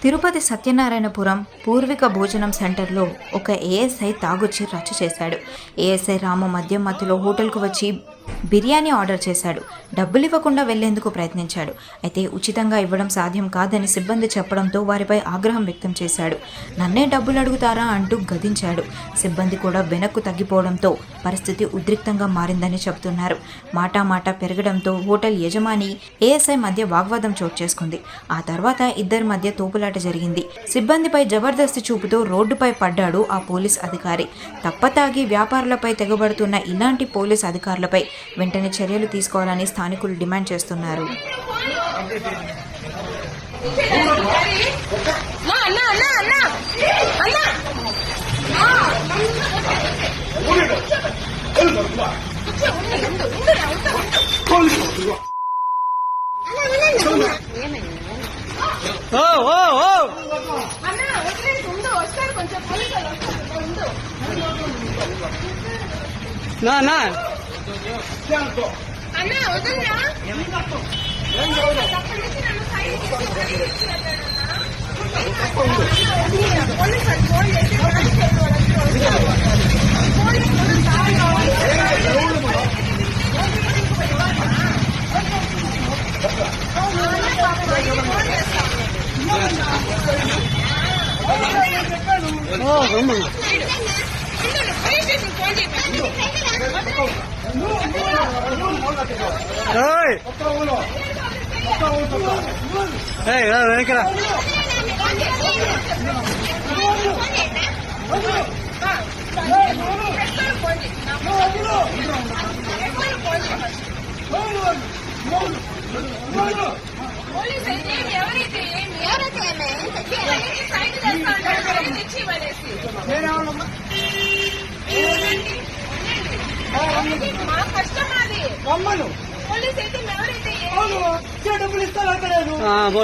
తిరుపతి సత్యనారాయణపురం పూర్విక భోజనం సెంటర్లో ఒక ఏఎస్ఐ తాగొచ్చి రచ్చ చేశాడు. ఏఎస్ఐ రాము మద్యం మత్తులో హోటల్కు వచ్చి బిర్యానీ ఆర్డర్ చేశాడు. డబ్బులు ఇవ్వకుండా వెళ్లేందుకు ప్రయత్నించాడు. అయితే ఉచితంగా ఇవ్వడం సాధ్యం కాదని సిబ్బంది చెప్పడంతో వారిపై ఆగ్రహం వ్యక్తం చేశాడు. నన్నే డబ్బులు అడుగుతారా అంటూ గదించాడు. సిబ్బంది కూడా వెనక్కు తగ్గిపోవడంతో పరిస్థితి ఉద్రిక్తంగా మారిందని చెబుతున్నారు. మాటా పెరగడంతో హోటల్ యజమాని ఏఎస్ఐ మధ్య వాగ్వాదం చోటు చేసుకుంది. ఆ తర్వాత ఇద్దరి మధ్య తోపులాట జరిగింది. సిబ్బందిపై జబర్దస్తి చూపుతూ రోడ్డుపై పడ్డాడు ఆ పోలీస్ అధికారి. తప్పతాగి వ్యాపారులపై తెగబడుతున్న ఇలాంటి పోలీస్ అధికారులపై వెంటనే చర్యలు తీసుకోవాలని స్థానికులు డిమాండ్ చేస్తున్నారు.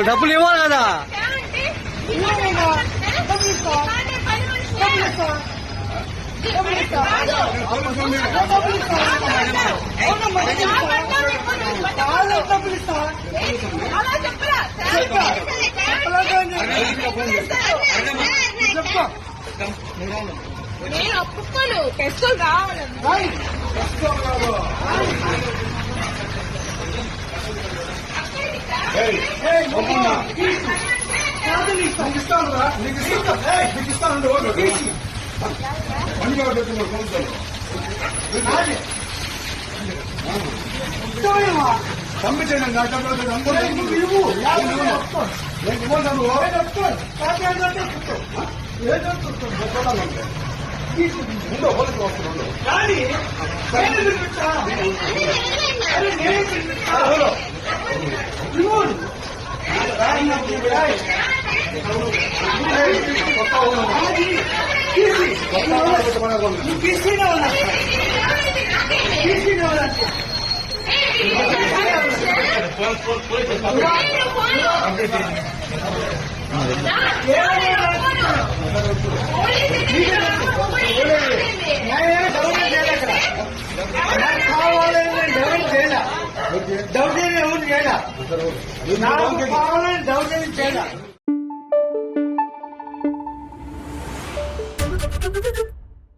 డబ్బులు ఇవ్వాలి కదా. నేను ఒప్పుకోను. టెస్టులు కావాలండి. పంపించండి. దౌర్జన్యం ఎవరు చేయాలి? నాకు కావాలని దౌర్జన్యం చేయాలి.